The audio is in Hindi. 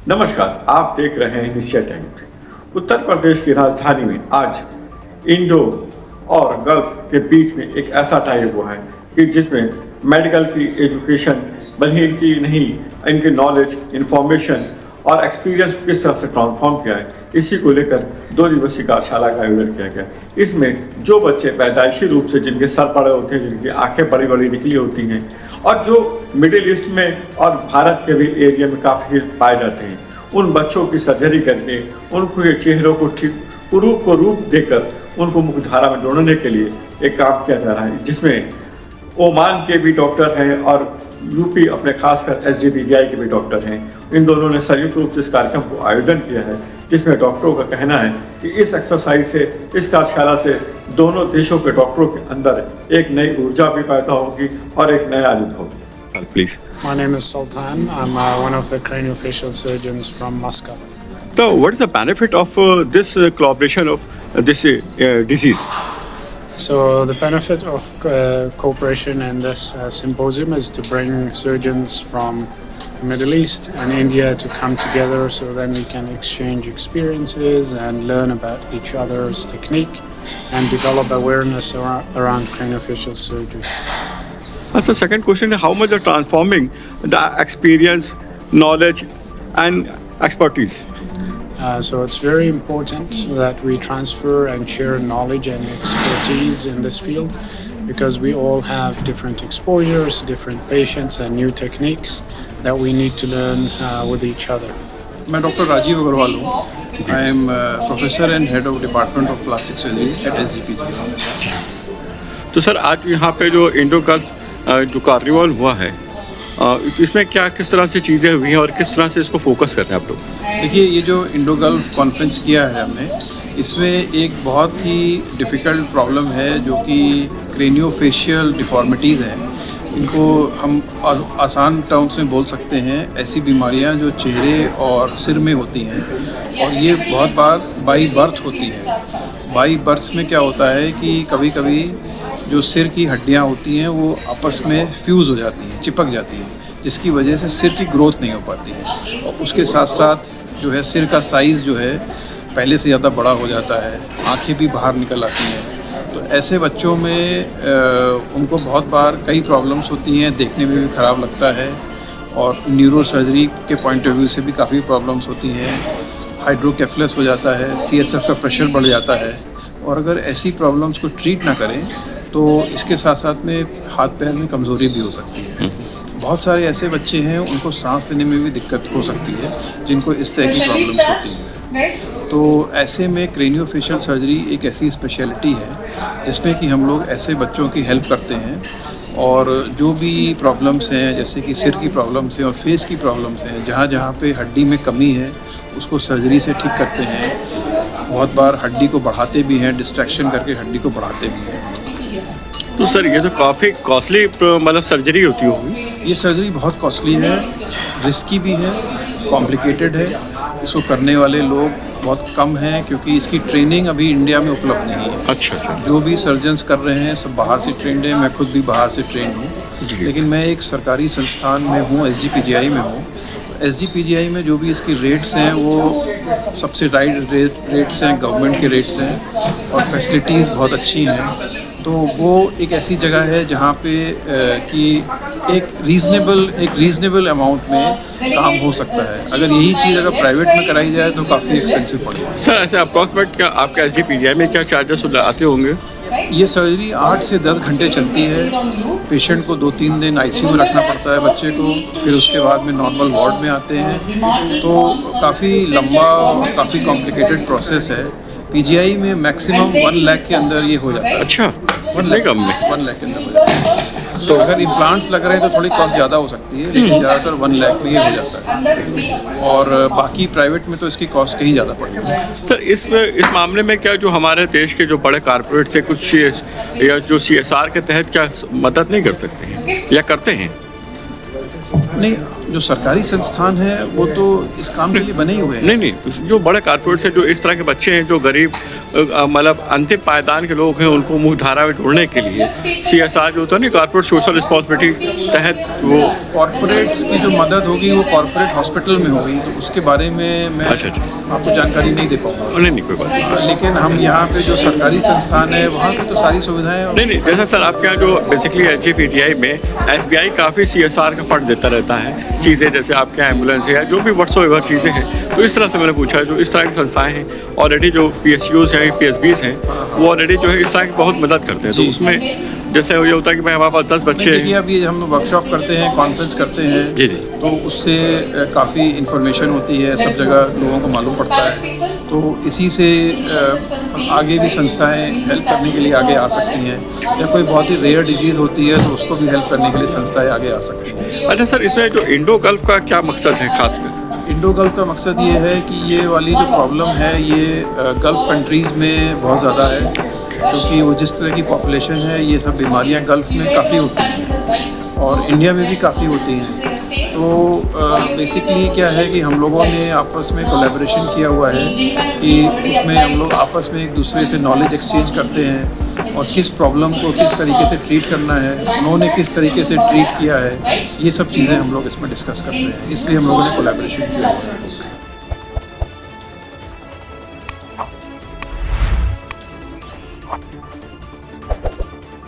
नमस्कार, आप देख रहे हैं एशिया टाइम्स। उत्तर प्रदेश की राजधानी में आज इंडो और गल्फ के बीच में एक ऐसा टाई हुआ है कि जिसमें मेडिकल की एजुकेशन बल्कि इनकी नहीं, इनकी नॉलेज, इंफॉर्मेशन और एक्सपीरियंस किस तरह से ट्रांसफॉर्म किया है, इसी को लेकर 2 दिवसीय कार्यशाला का आयोजन किया गया। इसमें जो बच्चे पैदाइशी रूप से जिनके सर पड़े होते हैं, जिनकी आंखें बड़ी बड़ी निकली होती हैं और जो मिडिल ईस्ट में और भारत के भी एरिया में काफ़ी पाए जाते हैं, उन बच्चों की सर्जरी करके उनको ये चेहरों को ठीक को रूप देकर उनको मुख्यधारा में जोड़ने के लिए एक काम किया जा रहा है, जिसमें ओमान के भी डॉक्टर हैं और यूपी अपने खासकर SGPGI के भी डॉक्टर हैं। इन दोनों ने संयुक्त रूप से इस कार्यक्रम को आयोजन किया है, जिसमें डॉक्टरों का कहना है कि इस एक्सरसाइज से, इस कार्यशाला से दोनों देशों के डॉक्टरों के अंदर एक नई ऊर्जा भी पैदा होगी और एक नया अनुभव। Please. My name is Sultan. I'm one of the craniofacial surgeons from Moscow. So, what is the benefit of this collaboration of this disease? So the benefit of cooperation in this symposium is to bring surgeons from the Middle East and India to come together so then we can exchange experiences and learn about each other's technique and develop awareness around craniofacial surgery. So, second question is how much are transforming the experience, knowledge, and expertise? So it's very important that we transfer and share knowledge and expertise in this field because we all have different exposures, different patients and new techniques that we need to learn with each other. मैं डॉक्टर राजीव अग्रवाल हूँ। I am professor and head of department of plastic surgery eight SGPGI। तो सर आज यहाँ पे जो इंडो गल्फ जो कार्निवल हुआ है, इसमें क्या किस तरह से चीज़ें हुई हैं और किस तरह से इसको फोकस करते हैं आप लोग? देखिए, ये जो इंडो गल्फ कॉन्फ्रेंस किया है हमने, इसमें एक बहुत ही डिफ़िकल्ट प्रॉब्लम है जो कि क्रेनियोफेशियल डिफॉर्मिटीज़ हैं। इनको हम आसान टर्म्स में बोल सकते हैं ऐसी बीमारियां जो चेहरे और सिर में होती हैं और ये बहुत बार बाई बर्थ होती है। बाई बर्थ में क्या होता है कि कभी कभी जो सिर की हड्डियां होती हैं वो आपस में फ्यूज़ हो जाती हैं, चिपक जाती हैं, जिसकी वजह से सिर की ग्रोथ नहीं हो पाती है और उसके साथ साथ जो है सिर का साइज़ जो है पहले से ज़्यादा बड़ा हो जाता है, आँखें भी बाहर निकल आती हैं। तो ऐसे बच्चों में उनको बहुत बार कई प्रॉब्लम्स होती हैं, देखने में भी ख़राब लगता है और न्यूरो सर्जरी के पॉइंट ऑफ व्यू से भी काफ़ी प्रॉब्लम्स होती हैं। हाइड्रोकेफलस हो जाता है, CSF का प्रेशर बढ़ जाता है और अगर ऐसी प्रॉब्लम्स को ट्रीट ना करें तो इसके साथ साथ में हाथ पैर में कमज़ोरी भी हो सकती है। बहुत सारे ऐसे बच्चे हैं उनको सांस लेने में भी दिक्कत हो सकती है जिनको इस तरह की प्रॉब्लम्स होती हैं। तो ऐसे में क्रेनियोफेशियल सर्जरी एक ऐसी स्पेशलिटी है जिसमें कि हम लोग ऐसे बच्चों की हेल्प करते हैं और जो भी प्रॉब्लम्स हैं, जैसे कि सिर की प्रॉब्लम्स हैं और फेस की प्रॉब्लम्स हैं, जहाँ जहाँ पे हड्डी में कमी है उसको सर्जरी से ठीक करते हैं। बहुत बार हड्डी को बढ़ाते भी हैं, डिस्ट्रैक्शन करके हड्डी को बढ़ाते भी हैं। तो सर ये तो काफ़ी कॉस्टली मतलब सर्जरी होती होगी? ये सर्जरी बहुत कॉस्टली है, रिस्की भी है, कॉम्प्लिकेटेड है। इसको करने वाले लोग बहुत कम हैं क्योंकि इसकी ट्रेनिंग अभी इंडिया में उपलब्ध नहीं है। अच्छा। जो भी सर्जन्स कर रहे हैं सब बाहर से ट्रेंड हैं, मैं खुद भी बाहर से ट्रेंड हूँ, लेकिन मैं एक सरकारी संस्थान में हूँ, SGPGI में हूँ। SGPGI में जो भी इसकी रेट्स हैं वो सब्सिडाइज्ड रेट्स हैं, गवर्नमेंट के रेट्स हैं और फैसिलिटीज़ बहुत अच्छी हैं। तो वो एक ऐसी जगह है जहाँ पे कि एक रीज़नेबल अमाउंट में काम हो सकता है। अगर यही चीज़ अगर प्राइवेट में कराई जाए तो काफ़ी एक्सपेंसिव पड़ेगा। सर ऐसे अप्रॉक्सीमेट क्या आपके SGPGI में क्या चार्जेस आते होंगे? ये सर्जरी 8 से 10 घंटे चलती है। पेशेंट को 2-3 दिन ICU में रखना पड़ता है बच्चे को, फिर उसके बाद में नॉर्मल वार्ड में आते हैं। तो काफ़ी लंबा और काफ़ी कॉम्प्लिकेटेड प्रोसेस है। PGI में मैक्सिमम 1 लाख के अंदर ये हो जाता है। अच्छा, 1 लाख कम में 1 लाख के अंदर हो जाता है। तो अगर इम्प्लांट्स लग रहे हैं तो थोड़ी कॉस्ट ज़्यादा हो सकती है, लेकिन ज़्यादातर 1 लाख में ये हो जाता है और बाकी प्राइवेट में तो इसकी कॉस्ट कहीं ज़्यादा पड़ेगी। सर इस मामले में क्या जो हमारे देश के जो बड़े कारपोरेट से कुछ या जो CSR के तहत क्या मदद नहीं कर सकते हैं या करते हैं? नहीं, जो सरकारी संस्थान है वो तो इस काम के लिए बने ही हुए हैं। नहीं नहीं, जो बड़े कारपोरेट से जो इस तरह के बच्चे हैं, जो गरीब मतलब अंतिम पायदान के लोग हैं, उनको मुख्य धारा में जोड़ने के लिए CSR जो होता है ना, कारपोरेट सोशल रिस्पॉन्सिबिलिटी तहत वो कॉर्पोरेट्स की जो मदद होगी वो कॉर्पोरेट हॉस्पिटल में होगी, तो उसके बारे में मैं अच्छा। आपको जानकारी नहीं दे पाऊंगा। नहीं नहीं, कोई बात नहीं। लेकिन हम यहाँ पे जो सरकारी संस्थान है वहाँ पे तो सारी सुविधाएं नहीं नहीं, जैसा सर आपके यहाँ जो बेसिकली HGPTI में SBI काफ़ी CSR का फंड देता रहता है, चीज़ें जैसे आपके यहाँ एम्बुलेंस है या जो भी व्हाट्सएवर चीज़ें हैं, तो इस तरह से मैंने पूछा जो इस तरह की संस्थाएं हैं ऑलरेडी, जो PSUs हैं, PSBs हैं, वो ऑलरेडी जो है इस तरह की बहुत मदद करते हैं। तो जी। उसमें जैसे ये होता है कि भाई हमारे पास 10 बच्चे देखिए, हैं। अभी हम वर्कशॉप करते हैं, कॉन्फ्रेंस करते हैं, जी जी। तो उससे काफ़ी इन्फॉर्मेशन होती है, सब जगह लोगों को मालूम पड़ता है, तो इसी से आगे भी संस्थाएं हेल्प करने के लिए आगे आ सकती हैं, या कोई बहुत ही रेयर डिजीज़ होती है तो उसको भी हेल्प करने के लिए संस्थाएं आगे आ सकती हैं। अच्छा सर, इसमें जो इंडो गल्फ का क्या मकसद है खासकर? इंडो गल्फ का मकसद ये है कि ये वाली जो प्रॉब्लम है ये गल्फ़ कंट्रीज़ में बहुत ज़्यादा है, क्योंकि वो जिस तरह की पॉपुलेशन है, ये सब बीमारियां गल्फ़ में काफ़ी होती हैं और इंडिया में भी काफ़ी होती हैं। तो बेसिकली क्या है कि हम लोगों ने आपस में कोलैबोरेशन किया हुआ है कि उसमें हम लोग आपस में एक दूसरे से नॉलेज एक्सचेंज करते हैं और किस प्रॉब्लम को किस तरीके से ट्रीट करना है, उन्होंने किस तरीके से ट्रीट किया है, ये सब चीज़ें हम लोग इसमें डिस्कस करते हैं, इसलिए हम लोगों ने कोलैबोरेशन किया हुआ है।